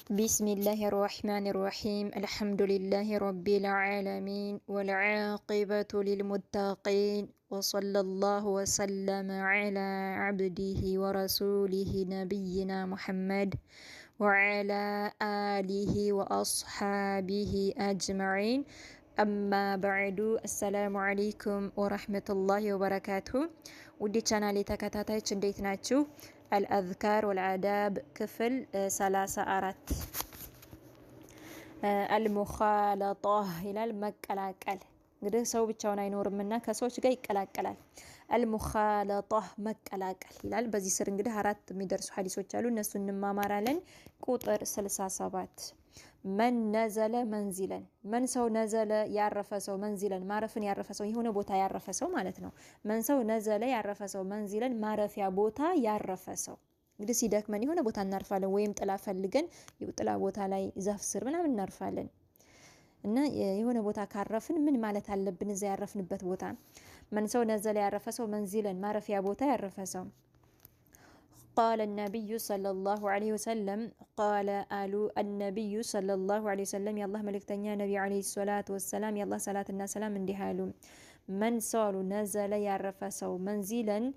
بسم الله الرحمن الرحيم الحمد لله رب العالمين والعاقبة للمتقين وصلى الله وسلم على عبده ورسوله نبينا محمد وعلى آله وأصحابه أجمعين أما بعد السلام عليكم ورحمة الله وبركاته ودي channel ተከታታዮች እንዴት ናችሁ? الأذكار والآداب كفل 34 المخالطة إلى المقلاقل እንግዲህ ሰው ብቻውን አይኖርምና ከሰዎች ጋር ይቀላቀላል። المخالطة መቀላቀል ይላል። በዚህ ስር እንግዲህ አራት የሚደርሱ ሐዲሶች አሉ። እነሱን እንማማራለን። ቁጥር 67 من نزل منزلا من ሰው ነዘለ ያረፈ ሰው መንዚለን ማረፍን ያረፈ ሰው የሆነ ቦታ ያረፈ ሰው ማለት ነው። من ሰው ነዘለ ያረፈ ሰው መንዚለን ማረፊያ ቦታ ያረፈ ሰው እንግዲህ ሲደክመን የሆነ ቦታ እናርፋለን ወይም ጥላ ፈልገን ጥላ ቦታ ላይ ዛፍ ስር ምናምን እናርፋለን። እና የሆነ ቦታ ካረፍን ምን ማለት አለብን? እዛ ያረፍንበት ቦታ من ሰው ነዘለ ያረፈ ሰው መንዚለን ማረፊያ ቦታ ያረፈ ሰው قال النبي صلى الله عليه وسلم قال آلو النبي صلى الله عليه وسلم يا الله ملكتنيا نبي عليه الصلاة والسلام يا الله صلاة الناس سلام اندهالو من سالو نزل يعرف سو منزلا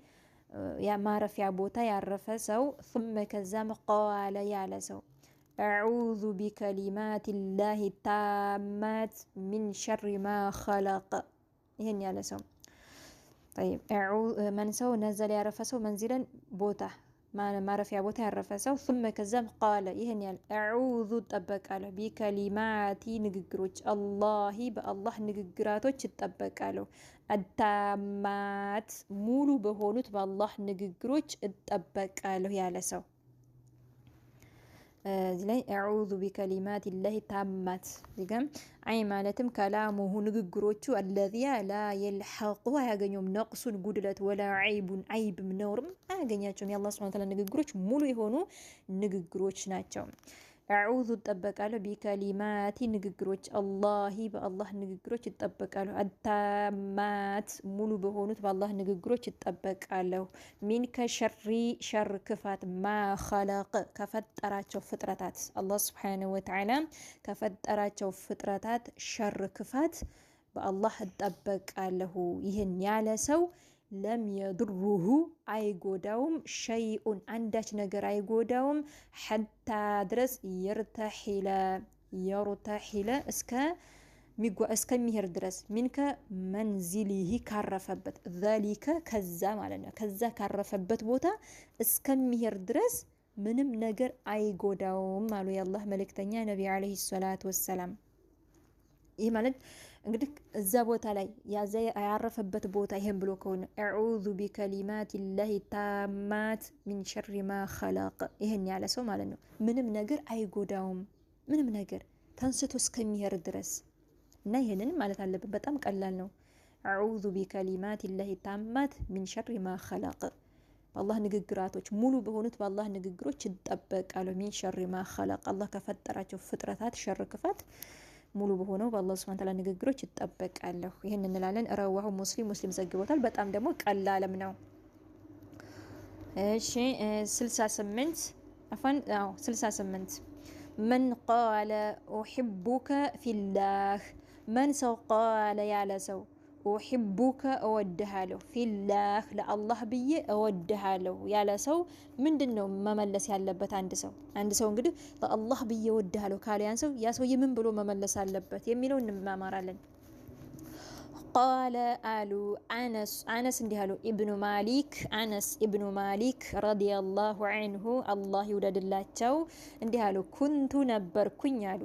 يا معرف يا بوتا يعرف سو ثم كزام قال يا لسو أعوذ بكلمات الله التامات من شر ما خلق يهن يا لسو طيب من سو نزل يعرف سو منزلا بوتا ማረፊያ ቦታ ያረፈ ሰው ثم ከዛም قال ይሄን ያል አዑዙ ተጠበቃለሁ ቢከሊማቲ ንግግሮች አላህ በአላህ ንግግራቶች እጠበቃለሁ አታማት ሙሉ በሆኑት በአላህ ንግግሮች እጠበቃለሁ ያለ ሰው ላይ አዑዙ ቢከሊማቲ الله ታማት ይገም አይ ማለትም ከላሙሁ ንግግሮቹ الذي لا يلحق ያገኙም ነቅሱን ጉድለት ወላ አይቡን አይብም ነውርም አያገኛቸውም። የአላህ Subhanahu Wa Ta'ala ንግግሮች ሙሉ የሆኑ ንግግሮች ናቸው። አዑዙ ተጠበቃለሁ ቢከሊማቲ ንግግሮች አላህ በአላህ ንግግሮች ይጠበቃለሁ አታማት ሙሉ በሆኑት በአላህ ንግግሮች ይጠበቃለሁ ሚን ከሸሪ ሸር ክፋት ማ خلق ከፈጠራቸው ፍጥረታት አላህ Subhanahu Wa Ta'ala ከፈጠራቸው ፍጥረታት ሸር ክፋት በአላህ እጠበቃለሁ። ይሄን ያለ ሰው ለም የድሩሁ አይጎዳውም ሸይኡን አንዳች ነገር አይጎዳውም ሐታ ድረስ የርተሒለ እስከሚሄድ ድረስ ሚንከ መንዚሊሂ ካረፈበት ዛሊከ ከዛ ማለት ነው ከዛ ካረፈበት ቦታ እስከሚሄድ ድረስ ምንም ነገር አይጎዳውም አሉ የአላህ መልእክተኛ ነብዩ አለይሂ ሰላቱ ወሰላም። ይህ ማለት እንግዲህ እዛ ቦታ ላይ ያዘ ያረፈበት ቦታ ይሄን ብሎ ከሆነ አዑዙ ቢከሊማቲ ላሂ ታማት ሚን ሸሪ ማ خلق ይሄን ያለ ሰው ማለት ነው ምንም ነገር አይጎዳውም ምንም ነገር ተንስቶ እስከሚሄድ ድረስ እና ይሄንን ማለት አለበት። በጣም ቀላል ነው። አዑዙ ቢከሊማቲ ላሂ ታማት ሚን ሸሪ ማ خلق በአላህ ንግግራቶች ሙሉ በሆኑት በአላህ ንግግሮች ይጠበቃለሁ ሚን ሸሪ ማ خلق አላህ ከፈጠራቸው ፍጥረታት ሸር ክፋት ሙሉ በሆነው በአላህ Subhanahu Wa Ta'ala ንግግሮች ይጠበቃለሁ። ይሄን እንላለን። ረዋሁ ሙስሊም ዘግቦታል። በጣም ደግሞ ቀላልም ነው። እሺ 68 من قال أحبك في الله من سو قال يا لسو أحبك أودهالو في الله لله بيه أودهالو يا لسو ምንድነው መመለስ ያለበት? አንድ ሰው እንግዲህ ለአላህ ብዬ እወድሃለሁ ካለ ያን ሰው ያ ሰው ምን ብሎ መመለስ አለበት የሚለው እንማማራለን። قال آلو أنس እንዲያሉ አነስ ኢብኑ ማሊክ ረዲየላሁ ዐንሁ አላህ ይውደድላቸው እንዲያሉ ኩንቱ ነበርኩኝ አሉ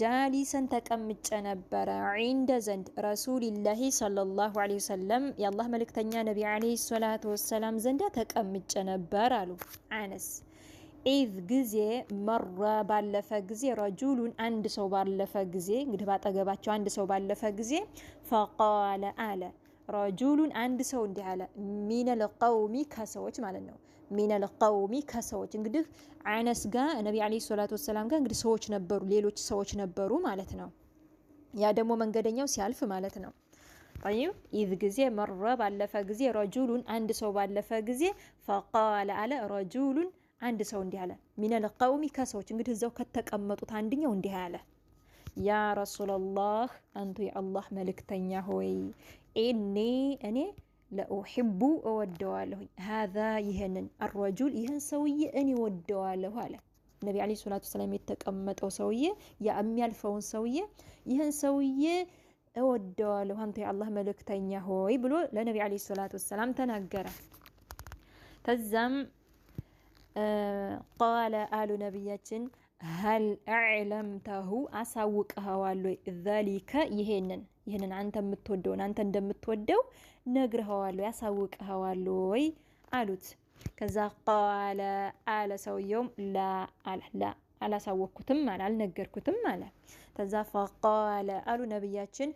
ጃሊሰን ተቀምጨ ነበረ ዒንደ ዘንድ ረሱልላሂ ሰለላሁ ዐለይሂ ወሰለም የአላህ መልእክተኛ ነብዩ ዐለይሂ ሰላቱ ወሰላም ዘንድ ተቀምጨ ነበር አሉ አነስ ኢዝ ጊዜ መራ ባለፈ ጊዜ ረጁሉን አንድ ሰው ባለፈ ጊዜ እንግዲህ ባጠገባቸው አንድ ሰው ባለፈ ጊዜ ፈቃለ አለ ረጁሉን አንድ ሰው እንዲህ አለ ሚነል ቀውሚ ከሰዎች ማለት ነው ሚነል ቀውሚ ከሰዎች እንግዲህ አነስ ጋር ነብዩ አለይሂ ሰላቱ ወሰላም ጋር እንግዲህ ሰዎች ነበሩ ሌሎች ሰዎች ነበሩ ማለት ነው። ያ ደግሞ መንገደኛው ሲያልፍ ማለት ነው። طيب إذ ጊዜ መረ ባለፈ ጊዜ ረጁሉን አንድ ሰው ባለፈ ጊዜ ፈቃለ አለ ረጁሉን አንድ ሰው እንዲህ አለ ሚነል ቀውሚ ከሰዎች እንግዲህ እዛው ከተቀመጡት አንድኛው እንዲህ አለ ያ ረሱላላህ አንቱ የአላህ መልእክተኛ ሆይ እኔ ለኡሂቡ እወደዋለሁ ሃዛ ይህንን አረጁል ይህን ሰውዬ እኔ እወደዋለሁ አለ ነቢ ዓለይሂ ሰላቱ ወሰላም የተቀመጠው ሰውዬ የሚያልፈውን ሰውዬ ይህን ሰውዬ እወደዋለሁ አንተ የአላህ መልእክተኛ ሆይ ብሎ ለነቢ ዓለይሂ ሰላቱ ወሰላም ተናገረ ተዛም ቃለ አሉ ነቢያችን هل أعلمته أسوقها ذلك ይሄንን አንተ የምትወደው አንተ እንደምትወደው ነግረኸዋለሁ ያሳውቅኸዋለሁ አሉት ከዛ ቃለ አለ ሰውየውም ላ አላሳወቅኩትም አልነገርኩትም አለ ከዛ فقال አሉ ነብያችን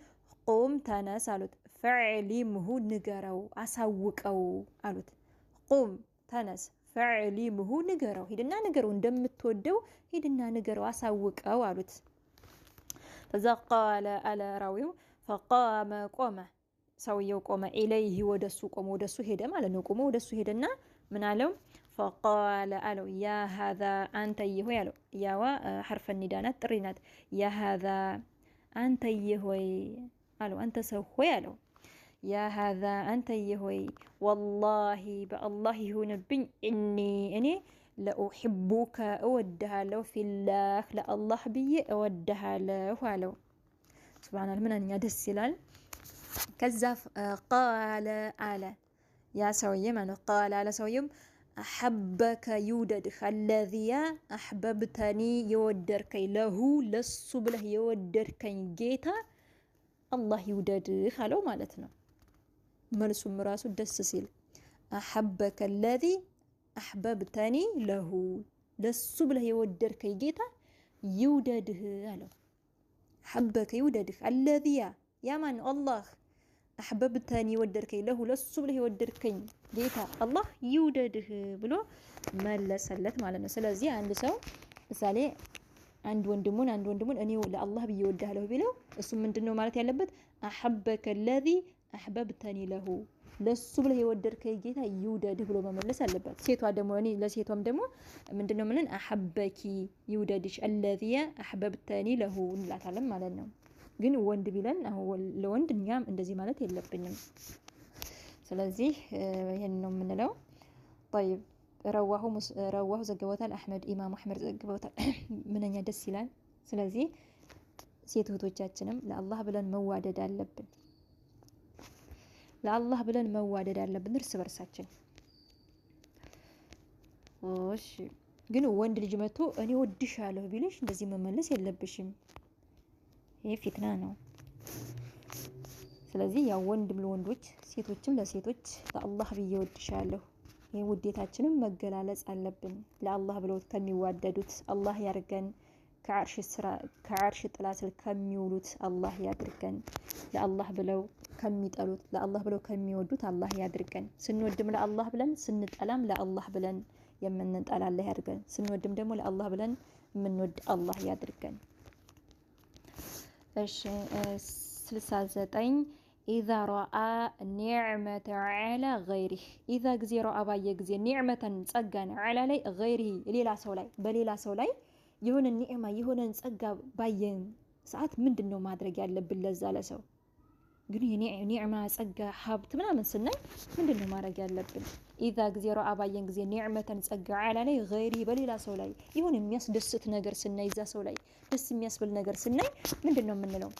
ቁም ተነስ አሉት ፈዕሊምሁ ንገረው አሳውቀው አሉት ቁም ተነስ ፈዕሊምሁ ንገረው ሂድና ንገረው እንደምትወደው ሂድና ንገረው አሳውቀው አሉት ከዛ ቃለ አለ ራዊው فقام ቆመ ሰውየው ቆመ ኢለይሂ ወደሱ ሄደ ማለት ነው ቆመ ወደሱ ሄደና ምን አለው فقال አለው ያ هذا አንተ ይሆይ አለው ያዋ حرف النداء ጥሪናት ያ هذا አንተ ይሆይ አለው አንተ ሰው ሆይ አለው ያ هذا አንተ ይሆይ والله بالله ይሁንብኝ እኔ ለኡሂቡከ እወድሃለሁ ፊላህ ለአላህ ብዬ እወድሃለሁ አለው ሱብሃንአላህ ምንኛ ደስ ይላል ከዛ ቃለ አለ ያ ሰውዬ ማለት ቃለ አለ ሰውዬም أحبك يوددك الذي أحببتني يودركي له لسو بله يودركي جيتا الله يوددك هلو مالتنا ملسو مراسو دسسيل أحبك الذي أحببتني له لسو بله يودركي جيتا يودده هلو حبك يوددك الذي يا من الله أحببتني يودركي له لسو بله يودركي جيتا الله يودده بلو ملسلت مالنا سلازي عند سو مثالي عند وندمون أني لله بيوده له بلو اسم من دنو مالت يلبت أحبك الذي أحببتني له لسو بله يودركي جيتا يودده بلو ملسلت سيتوا دمو أني لا سيتوا دمو من دنو ملن أحبك يوددش الذي أحببتني له لا تعلم مالنا ግን ወንድ ቢለን ለወንድ እኛም እንደዚህ ማለት የለብንም ስለዚህ ይሄን ነው የምንለው طيب رواه ዘግቦታል አህመድ ኢማም አህመድ ዘግቦታል ምንኛ ደስ ይላል ስለዚህ ሴት እህቶቻችንም ለአላህ ብለን መዋደድ አለብን ለአላህ ብለን መዋደድ አለብን እርስ በርሳችን እሺ ግን ወንድ ልጅ መጥቶ እኔ ወድሻለሁ ቢልሽ እንደዚህ መመለስ የለብሽም ይሄ ፊትና ነው ስለዚህ ያው ወንድም ለወንዶች ሴቶችም ለሴቶች ለአላህ ብዬ ወድሻለሁ ይሄ ውዴታችንን መገላለጽ አለብን ለአላህ ብለው ከሚዋደዱት አላህ ያርገን ከዓርሽ ጥላ ስር ከሚውሉት አላህ ያድርገን ለአላህ ብለው ከሚጠሉት ለአላህ ብለው ከሚወዱት አላህ ያድርገን ስንወድም ለአላህ ብለን ስንጠላም ለአላህ ብለን የምንጠላ አላህ ያድርገን ስንወድም ደግሞ ለአላህ ብለን የምንወድ አላህ ያድርገን سلسة إذا رأى نعمة على غيره إذا جزي رأى باي جزي نعمة تسجن على لي غيره ليلا سولاي بليلا سولاي يهون النعمة يهون تسجى باين ساعات من دنو ما أدري قال باللزالة سو قولي نعمة تسجى حابت من سنة من دنو ما رجال لبن إذا جزي رأى باي جزي نعمة تسجى على لي غيره بليلا سولاي يهون مياس دست نجر سنة إذا سولاي بس مياس بالنجر سنة من دنو من لهم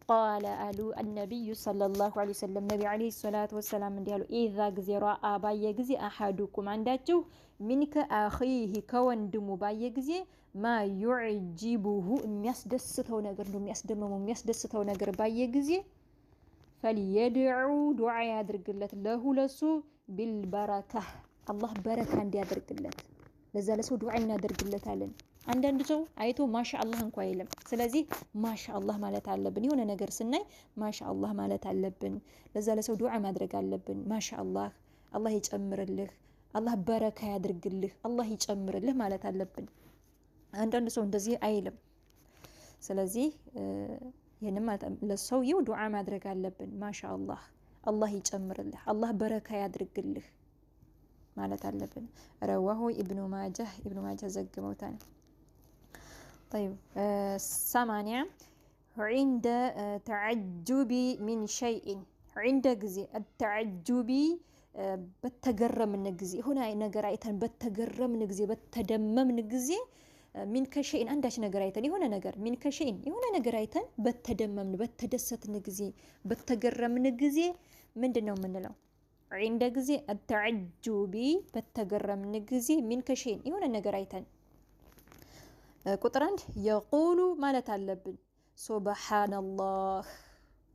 قال ألو النبي صلى الله عليه وسلم نبي عليه الصلاة والسلام ديالو إذا جزي رأى باي جزي أحدكم عنداتو منك أخيه كوندمو باي جزي ما يعجبه ميسدستو نجر ميسدستو نجر باي جزي فليدعو دعاء يدرجلت له لسو بالبركة الله بركة عندي يدرجلت لذا لسو دعاء يدرجلت علن አንዳንድ ሰው አይቶ ማሻአላህ እንኳን አይልም ስለዚህ ማሻአላህ ማለት አለብን የሆነ ነገር ስናይ ማሻአላህ ማለት አለብን ለዛ ለሰው ዱዓ ማድረግ አለብን ማሻአላህ አላህ ይጨምርልህ አላህ በረካ ያድርግልህ አላህ ይጨምርልህ ማለት አለብን አንዳንድ ሰው እንደዚህ አይልም ስለዚህ ይሄንን ለሰውየው ዱዓ ማድረግ አለብን ማሻአላህ አላህ ይጨምርልህ አላህ በረካ ያድርግልህ ማለት አለብን። ረዋሁ ኢብኑ ማጃህ ዘግበውታል። طيب 8 عند تعجب من شيء عند ጊዜ التعجب በተገረምን ጊዜ የሆነ ነገር አይተን በተገረምን ጊዜ በተደመምን ጊዜ ሚን ከሸይን አንዳች ነገር አይተን የሆነ ነገር ሚን ከሸይን የሆነ ነገር አይተን በተደመምን በተደሰትን ጊዜ በተገረምን ጊዜ ምንድነው የምንለው? عند ጊዜ التعجب በተገረምን ጊዜ ሚን ከሸይን የሆነ ነገር አይተን ቁጥር 1 የቁሉ ማለት አለብን ሱብሃንአላህ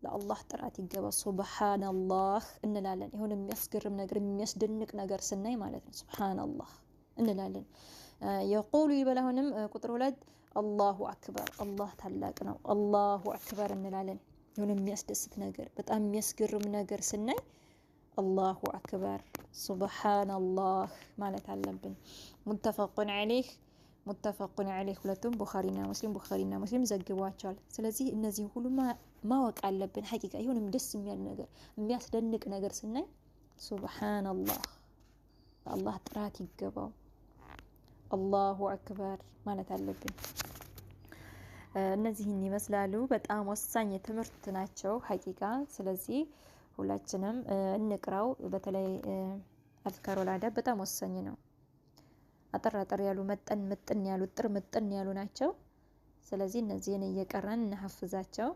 ለአላህ ጥራት ይገባ ሱብሃንአላህ እንላለን። የሆነ የሚያስገርም ነገር የሚያስደንቅ ነገር ስናይ ማለት ነው ሱብሃንአላህ እንላለን። የቁሉ ይበላሁንም ቁጥር 2 አላሁ አክበር አላህ ታላቅ ነው አላሁ አክበር እንላለን። የሆነ የሚያስደስት ነገር በጣም የሚያስገርም ነገር ስናይ አላሁ አክበር ሱብሃንአላህ ማለት አለብን። ሙተፈቁን ዐለይህ ሁለቱም ቡኻሪና ሙስሊም ዘግቧቸዋል። ስለዚህ እነዚህ ሁሉ ማወቅ አለብን። ሐቂቃ ይሁንም ደስ የሚያል ነገር የሚያስደንቅ ነገር ስናይ ሱብሃንአላህ አላህ ጥራት ይገባው አላሁ አክበር ማለት አለብን። እነዚህን ይመስላሉ። በጣም ወሳኝ ትምህርት ናቸው ሐቂቃ። ስለዚህ ሁላችንም እንቅራው። በተለይ አዝካሩል አዳብ በጣም ወሳኝ ነው። አጠር ያሉ ምጥን ያሉ ናቸው። ስለዚህ እነዚህን እየቀረን እንሐፍዛቸው።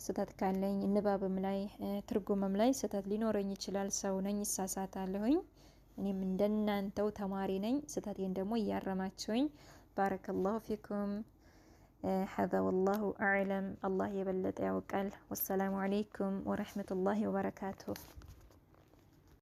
ስተት ካለኝ ንባብም ላይ ትርጉምም ላይ ስተት ሊኖረኝ ይችላል። ሰው ነኝ፣ እሳሳታለሁኝ። እኔም እንደናንተው ተማሪ ነኝ። ስተቴን ደግሞ እያረማችሁኝ። ባረከላሁ ፊኩም። هذا والله أعلم الله يبلغ يوكل والسلام عليكم ورحمة الله وبركاته.